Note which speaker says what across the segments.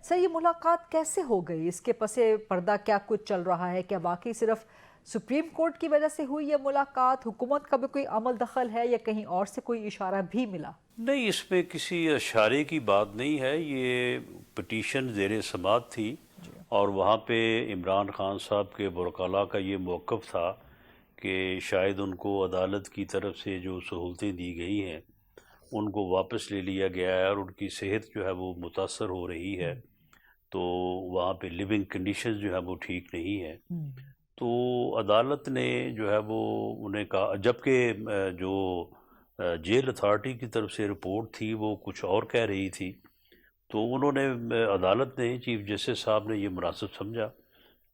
Speaker 1: سر یہ ملاقات کیسے ہو گئی؟ اس کے پس پردہ کیا کچھ چل رہا ہے؟ کیا واقعی صرف سپریم کورٹ کی وجہ سے ہوئی یہ ملاقات؟ حکومت کا بھی کوئی عمل دخل ہے یا کہیں اور سے کوئی اشارہ بھی ملا؟
Speaker 2: نہیں، اس میں کسی اشارے کی بات نہیں ہے. یہ پٹیشن زیر سماعت تھی اور وہاں پہ عمران خان صاحب کے وکلاء کا یہ موقف تھا کہ شاید ان کو عدالت کی طرف سے جو سہولتیں دی گئی ہیں ان کو واپس لے لیا گیا ہے اور ان کی صحت جو ہے وہ متاثر ہو رہی ہے، تو وہاں پہ لیونگ کنڈیشنز جو ہے وہ ٹھیک نہیں ہے. تو عدالت نے جو ہے وہ انہیں کہا، جبکہ جو جیل اتھارٹی کی طرف سے رپورٹ تھی وہ کچھ اور کہہ رہی تھی، تو انہوں نے عدالت نے چیف جسٹس صاحب نے یہ مناسب سمجھا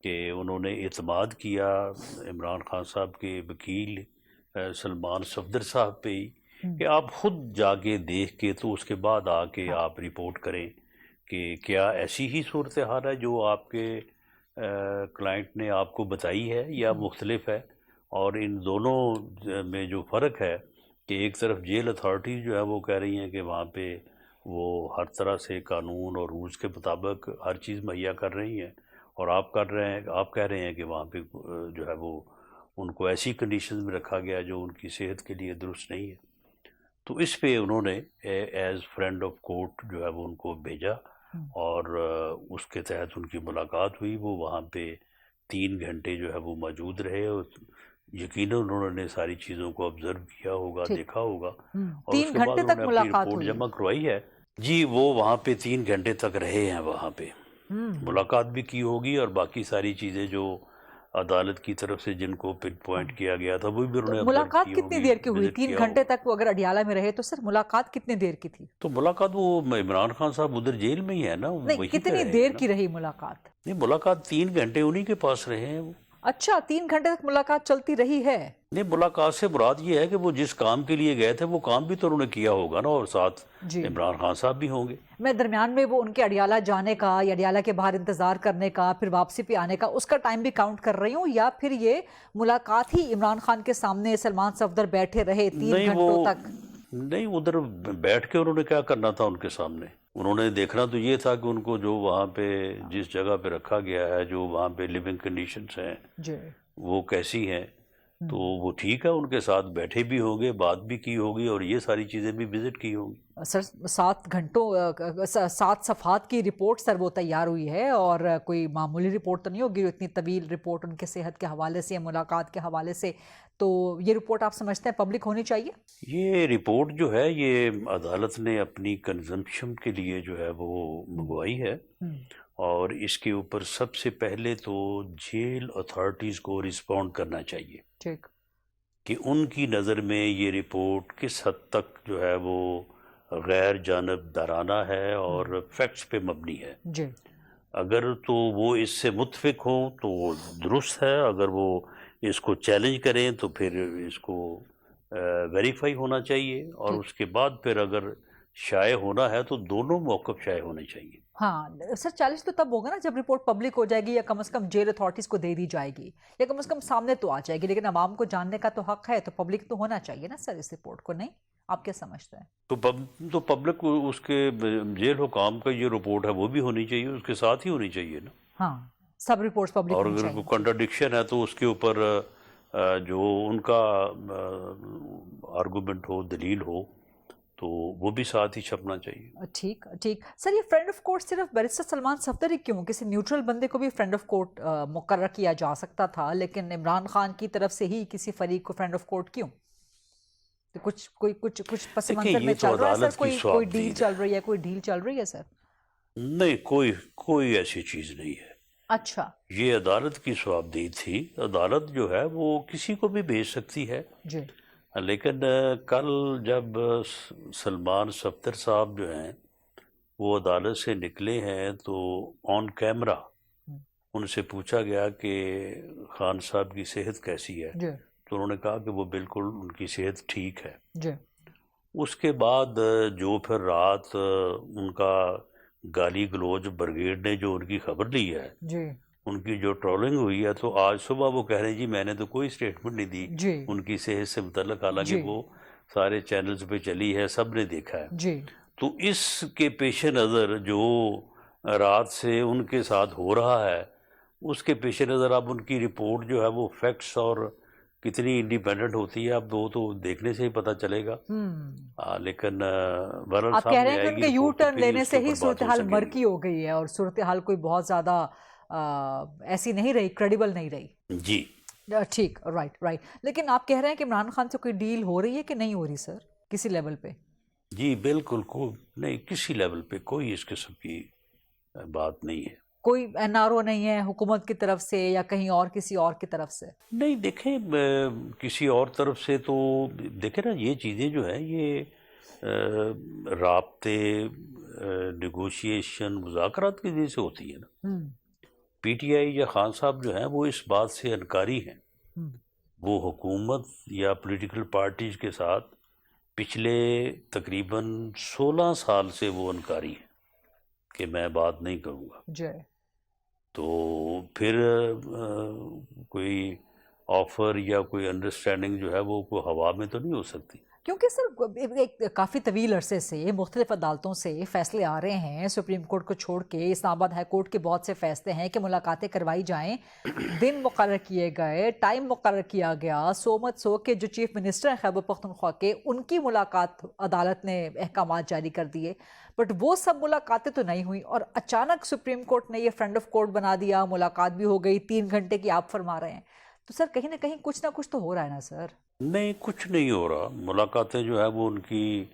Speaker 2: کہ انہوں نے اعتماد کیا عمران خان صاحب کے وکیل سلمان صفدر صاحب پہ ہی کہ آپ خود جا کے دیکھ کے تو اس کے بعد آ کے آپ رپورٹ کریں کہ کیا ایسی ہی صورتحال ہے جو آپ کے کلائنٹ نے آپ کو بتائی ہے یا مختلف ہے. اور ان دونوں میں جو فرق ہے کہ ایک طرف جیل اتھارٹی جو ہے وہ کہہ رہی ہیں کہ وہاں پہ وہ ہر طرح سے قانون اور رولز کے مطابق ہر چیز مہیا کر رہی ہیں، اور آپ کہہ رہے ہیں کہ وہاں پہ جو ہے وہ ان کو ایسی کنڈیشنز میں رکھا گیا جو ان کی صحت کے لیے درست نہیں ہے. تو اس پہ انہوں نے ایز فرینڈ آف کورٹ جو ہے وہ ان کو بھیجا اور اس کے تحت ان کی ملاقات ہوئی. وہ وہاں پہ 3 گھنٹے جو ہے وہ موجود رہے اور یقیناً انہوں نے ساری چیزوں کو آبزرو کیا ہوگا، دیکھا ہوگا، اور اس کے بعد انہوں نے اپنی رپورٹ جمع کروائی ہے. جی وہ وہاں پہ 3 گھنٹے تک رہے ہیں، وہاں پہ ملاقات بھی کی ہوگی اور باقی ساری چیزیں جو عدالت کی طرف سے جن کو پن پوائنٹ کیا گیا تھا وہ بھی انہوں نے
Speaker 1: ملاقات کتنی دیر کی ہوئی؟ 3 گھنٹے تک وہ اگر اڈیالہ میں رہے تو سر ملاقات کتنی دیر کی تھی؟
Speaker 2: تو ملاقات وہ عمران خان صاحب ادھر جیل میں ہی ہے نا.
Speaker 1: نہیں، کتنی دیر کی رہی ملاقات؟
Speaker 2: نہیں، ملاقات 3 گھنٹے انہی کے پاس رہے ہیں وہ.
Speaker 1: اچھا، 3 گھنٹے تک ملاقات چلتی رہی ہے؟
Speaker 2: نہیں، ملاقات سے مراد یہ ہے کہ وہ جس کام کے لیے گئے تھے وہ کام بھی تو انہوں نے کیا ہوگا نا، اور ساتھ عمران خان صاحب بھی ہوں گے.
Speaker 1: میں درمیان میں وہ ان کے اڈیالہ جانے کا یا اڈیالہ کے باہر انتظار کرنے کا پھر واپسی پہ آنے کا اس کا ٹائم بھی کاؤنٹ کر رہی ہوں، یا پھر یہ ملاقات ہی عمران خان کے سامنے سلمان صفدر بیٹھے رہے 3 گھنٹوں تک؟
Speaker 2: نہیں، ادھر بیٹھ کے انہوں نے کیا کرنا تھا ان کے سامنے؟ انہوں نے دیکھنا تو یہ تھا کہ ان کو جو وہاں پہ جس جگہ پہ رکھا گیا ہے، جو وہاں پہ لیونگ کنڈیشنز ہیں وہ کیسی ہیں، تو وہ ٹھیک ہے. ان کے ساتھ بیٹھے بھی ہوں گے، بات بھی کی ہوگی اور یہ ساری چیزیں بھی وزٹ کی ہوں گی.
Speaker 1: سر 7 صفحات کی رپورٹ سر وہ تیار ہوئی ہے، اور کوئی معمولی رپورٹ تو نہیں ہوگی، اتنی طویل رپورٹ ان کے صحت کے حوالے سے، ملاقات کے حوالے سے. تو یہ رپورٹ آپ سمجھتے ہیں پبلک ہونی چاہیے؟
Speaker 2: یہ رپورٹ جو ہے یہ عدالت نے اپنی کنزمپشن کے لیے جو ہے وہ منگوائی ہے، اور اس کے اوپر سب سے پہلے تو جیل اتھارٹیز کو رسپونڈ کرنا چاہیے کہ ان کی نظر میں یہ رپورٹ کس حد تک جو ہے وہ غیر جانبدارانہ ہے اور فیکٹس پہ مبنی ہے. اگر تو وہ اس سے متفق ہوں تو وہ درست ہے، اگر وہ اس کو چیلنج کریں تو پھر اس کو ویریفائی ہونا چاہیے، اور اس کے بعد پھر اگر شائع ہونا ہے تو دونوں موقف شائع ہونے چاہیے.
Speaker 1: ہاں سر، چیلنج تو تب ہوگا نا جب رپورٹ پبلک ہو جائے گی، یا کم از کم جیل اتھارٹیز کو دے دی جائے گی، یا کم از کم سامنے تو آ جائے گی. لیکن عوام کو جاننے کا تو حق ہے، تو پبلک تو ہونا چاہیے نا سر اس رپورٹ کو، نہیں؟ آپ کیا سمجھتے ہیں؟
Speaker 2: تو پبلک اس کے جیل حکام کا یہ رپورٹ ہے وہ بھی ہونی چاہیے، اس کے ساتھ ہی ہونی چاہیے نا.
Speaker 1: ہاں، سب رپورٹس پبلک
Speaker 2: اور
Speaker 1: ہونی
Speaker 2: اگر
Speaker 1: چاہیے.
Speaker 2: کوئی کنٹراڈکشن ہے تو اس کے اوپر جو ان کا آرگومنٹ ہو، دلیل ہو، تو وہ بھی ساتھ ہی چھپنا چاہیے.
Speaker 1: ٹھیک. سر یہ فرینڈ آف کورٹ صرف بیرسٹر سلمان صفدر ہی کیوں؟ کسی نیوٹرل بندے کو بھی فرینڈ آف کورٹ مقرر کیا جا سکتا تھا، لیکن عمران خان کی طرف سے ہی کسی فریق کو فرینڈ آف کورٹ کیوں؟ کچھ پس منظر میں چل رہا ہے سر؟ کوئی ڈیل چل رہی ہے سر؟
Speaker 2: نہیں، کوئی ایسی چیز نہیں ہے.
Speaker 1: اچھا،
Speaker 2: یہ عدالت کی صوابدید تھی. عدالت جو ہے وہ کسی کو بھی بھیج سکتی ہے. لیکن کل جب سلمان صفدر صاحب جو ہیں وہ عدالت سے نکلے ہیں تو آن کیمرہ ان سے پوچھا گیا کہ خان صاحب کی صحت کیسی ہے، تو انہوں نے کہا کہ وہ بالکل ان کی صحت ٹھیک ہے. اس کے بعد جو پھر رات ان کا گالی گلوچ بریگیڈ نے جو ان کی خبر لی ہے، ان کی جو ٹرولنگ ہوئی ہے، تو آج صبح وہ کہہ رہے ہیں جی میں نے تو کوئی سٹیٹمنٹ نہیں دی ان کی صحت سے متعلق، حالانکہ وہ سارے چینلز پہ چلی ہے، سب نے دیکھا ہے. تو اس کے پیش نظر جو رات سے ان کے ساتھ ہو رہا ہے، اس کے پیش نظر اب ان کی رپورٹ جو ہے وہ فیکٹس اور کتنی انڈیپینڈنٹ ہوتی ہے اب وہ تو دیکھنے سے ہی پتہ چلے گا۔ لیکن بہرحال
Speaker 1: آپ کہہ رہے
Speaker 2: سامنے
Speaker 1: ہیں کہ
Speaker 2: آئے
Speaker 1: ان
Speaker 2: گی
Speaker 1: کے یو
Speaker 2: رپورٹ تو
Speaker 1: ٹرن
Speaker 2: پھر ہی
Speaker 1: لینے
Speaker 2: اس کے
Speaker 1: سے ہی
Speaker 2: اوپر بات ہو
Speaker 1: صورتحال
Speaker 2: سکے گی۔
Speaker 1: مرکی ہو گئی ہے اور صورتحال کوئی بہت زیادہ ایسی نہیں رہی، کریڈیبل نہیں رہی۔
Speaker 2: جی
Speaker 1: ٹھیک، رائٹ۔ لیکن آپ کہہ رہے ہیں کہ عمران خان سے کوئی ڈیل ہو رہی ہے کہ نہیں ہو رہی سر، کسی لیول پہ؟
Speaker 2: جی بالکل، نہیں کسی لیول پہ کوئی اس قسم کی بات نہیں ہے۔
Speaker 1: کوئی این آر او نہیں ہے حکومت کی طرف سے یا کہیں اور کسی اور کی طرف سے؟
Speaker 2: نہیں دیکھیں، کسی اور طرف سے تو دیکھیں نا، یہ چیزیں جو ہیں یہ رابطے، نیگوشیشن، مذاکرات کی وجہ سے ہوتی ہے نا۔ پی ٹی آئی یا خان صاحب جو ہیں وہ اس بات سے انکاری ہیں، وہ حکومت یا پولیٹیکل پارٹیز کے ساتھ پچھلے تقریباً 16 سال سے وہ انکاری ہیں کہ میں بات نہیں کروں گا۔
Speaker 1: جی
Speaker 2: تو پھر کوئی آفر یا کوئی انڈرسٹینڈنگ جو ہے وہ کوئی ہوا میں تو نہیں ہو سکتی،
Speaker 1: کیونکہ سر ایک کافی طویل عرصے سے مختلف عدالتوں سے فیصلے آ رہے ہیں، سپریم کورٹ کو چھوڑ کے اسلام آباد ہائی کورٹ کے بہت سے فیصلے ہیں کہ ملاقاتیں کروائی جائیں، دن مقرر کیے گئے، ٹائم مقرر کیا گیا، سو مچ سو کہ جو چیف منسٹر ہیں خیبر پختونخوا کے، ان کی ملاقات عدالت نے احکامات جاری کر دیے، بٹ وہ سب ملاقاتیں تو نہیں ہوئیں، اور اچانک سپریم کورٹ نے یہ فرینڈ آف کورٹ بنا دیا، ملاقات بھی ہو گئی 3 گھنٹے کی آپ فرما رہے ہیں، تو سر کہیں نہ کہیں کچھ نہ کچھ تو ہو رہا ہے نا سر؟
Speaker 2: نہیں کچھ نہیں ہو رہا۔ ملاقاتیں جو ہے وہ ان کی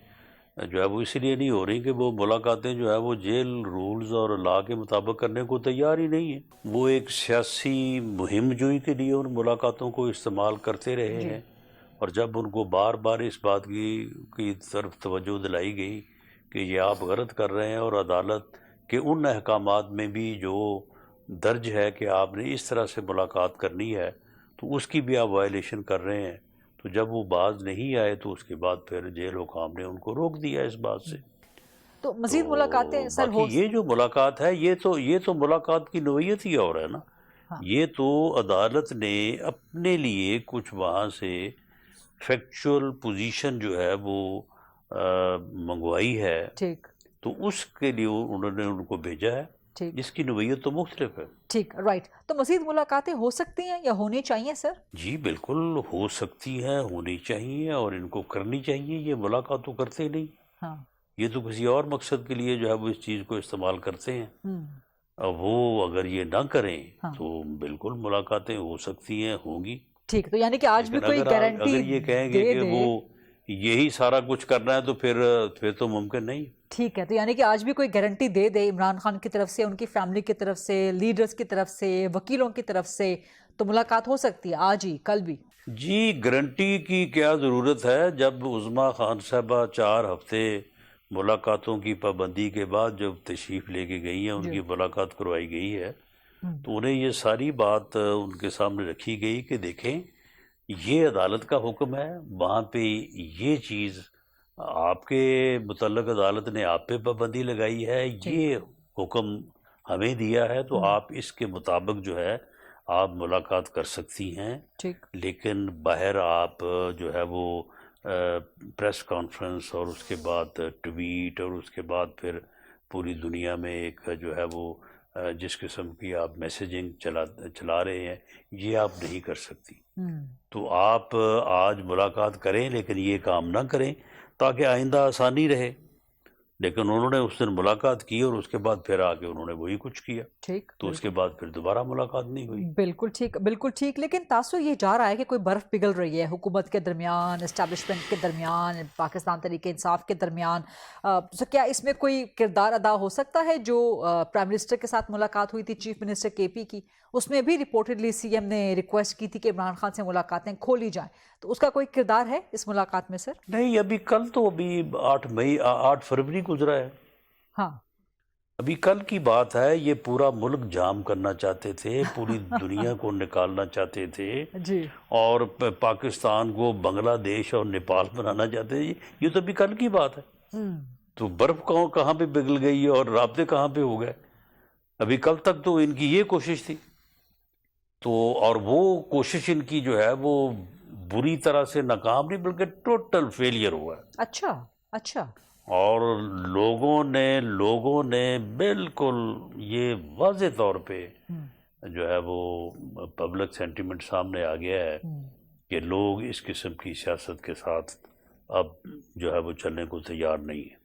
Speaker 2: جو ہے وہ اس لیے نہیں ہو رہی کہ وہ ملاقاتیں جو ہے وہ جیل رولز اور لا کے مطابق کرنے کو تیار ہی نہیں ہیں۔ وہ ایک سیاسی مہم جوئی کے لیے ان ملاقاتوں کو استعمال کرتے رہے ہیں، اور جب ان کو بار بار اس بات کی طرف توجہ دلائی گئی کہ یہ آپ غلط کر رہے ہیں، اور عدالت کے ان احکامات میں بھی جو درج ہے کہ آپ نے اس طرح سے ملاقات کرنی ہے تو اس کی بھی آپ وائلیشن کر رہے ہیں، تو جب وہ باز نہیں آئے تو اس کے بعد پھر جیل حکام نے ان کو روک دیا اس بات سے۔
Speaker 1: تو مزید ملاقاتیں سر
Speaker 2: باقی یہ جو ملاقات ہے یہ تو ملاقات کی نوعیت ہی اور ہے نا۔ یہ تو عدالت نے اپنے لیے کچھ وہاں سے فیکچول پوزیشن جو ہے وہ منگوائی ہے،
Speaker 1: ٹھیک
Speaker 2: تو اس کے لیے انہوں نے ان کو بھیجا ہے، جس کی نوعیت تو مختلف ہے۔
Speaker 1: ٹھیک، رائٹ۔ تو مزید ملاقاتیں ہو سکتی ہیں یا ہونی چاہیے سر؟
Speaker 2: جی بالکل ہو سکتی ہیں، ہونی چاہیے، اور ان کو کرنی چاہیے۔ یہ ملاقات تو کرتے نہیں،
Speaker 1: ہاں
Speaker 2: یہ تو کسی اور مقصد کے لیے جو ہے وہ اس چیز کو استعمال کرتے ہیں۔ اب وہ اگر یہ نہ کریں تو بالکل ملاقاتیں ہو سکتی ہیں، ہوں گی۔
Speaker 1: ٹھیک، تو یعنی کہ آج بھی
Speaker 2: لیکن
Speaker 1: کوئی گارنٹی
Speaker 2: اگر یہ کہیں گے کہ وہ یہی سارا کچھ کرنا ہے تو پھر تو ممکن نہیں۔
Speaker 1: ٹھیک ہے، تو یعنی کہ آج بھی کوئی گارنٹی دے عمران خان کی طرف سے، ان کی فیملی کی طرف سے، لیڈرز کی طرف سے، وکیلوں کی طرف سے، تو ملاقات ہو سکتی ہے آج ہی، کل بھی؟
Speaker 2: جی گارنٹی کی کیا ضرورت ہے، جب عظمیٰ خان صاحبہ 4 ہفتے ملاقاتوں کی پابندی کے بعد جب تشریف لے کے گئی ہیں، ان کی ملاقات کروائی گئی ہے، تو انہیں یہ ساری بات ان کے سامنے رکھی گئی کہ دیکھیں یہ عدالت کا حکم ہے، وہاں پہ یہ چیز آپ کے متعلق عدالت نے آپ پہ پابندی لگائی ہے، یہ حکم ہمیں دیا ہے، تو آپ اس کے مطابق جو ہے آپ ملاقات کر سکتی ہیں، لیکن باہر آپ جو ہے وہ پریس کانفرنس اور اس کے بعد ٹویٹ اور اس کے بعد پھر پوری دنیا میں ایک جو ہے وہ جس قسم کی آپ میسیجنگ چلا رہے ہیں، یہ آپ نہیں کر سکتی۔ تو آپ آج ملاقات کریں لیکن یہ کام نہ کریں تاکہ آئندہ آسانی رہے، لیکن انہوں نے اس دن ملاقات کی اور اس کے بعد پھر آ کے انہوں نے وہی کچھ کیا، تو اس کے بعد پھر دوبارہ ملاقات نہیں ہوئی۔
Speaker 1: بالکل ٹھیک، لیکن تاثر یہ جا رہا ہے کہ کوئی برف پگھل رہی ہے حکومت کے درمیان، اسٹیبلشمنٹ کے درمیان، پاکستان تحریک انصاف کے درمیان، تو کیا اس میں کوئی کردار ادا ہو سکتا ہے؟ جو پرائم منسٹر کے ساتھ ملاقات ہوئی تھی، چیف منسٹر کے پی کی، اس میں بھی رپورٹڈلی سی ایم نے ریکویسٹ کی تھی کہ عمران خان سے ملاقاتیں کھولی جائیں، تو اس کا کوئی کردار ہے اس ملاقات میں سر؟
Speaker 2: نہیں، ابھی 8 فروری گزرا ہے،
Speaker 1: ہاں
Speaker 2: ابھی کل کی بات ہے۔ یہ پورا ملک جام کرنا چاہتے تھے، پوری دنیا کو نکالنا چاہتے تھے، اور پاکستان کو بنگلہ دیش اور نیپال بنانا چاہتے تھے، یہ تو ابھی کل کی بات ہے۔ تو برف کہاں پہ پگھل گئی اور رابطے کہاں پہ ہو گئے؟ ابھی کل تک تو ان کی یہ کوشش تھی، تو اور وہ کوشش ان کی جو ہے وہ بری طرح سے ناکام نہیں بلکہ ٹوٹل فیلئر ہوا ہے۔
Speaker 1: اچھا
Speaker 2: اور لوگوں نے بالکل یہ واضح طور پہ جو ہے وہ پبلک سینٹیمنٹ سامنے آ گیا ہے کہ لوگ اس قسم کی سیاست کے ساتھ اب جو ہے وہ چلنے کو تیار نہیں ہیں.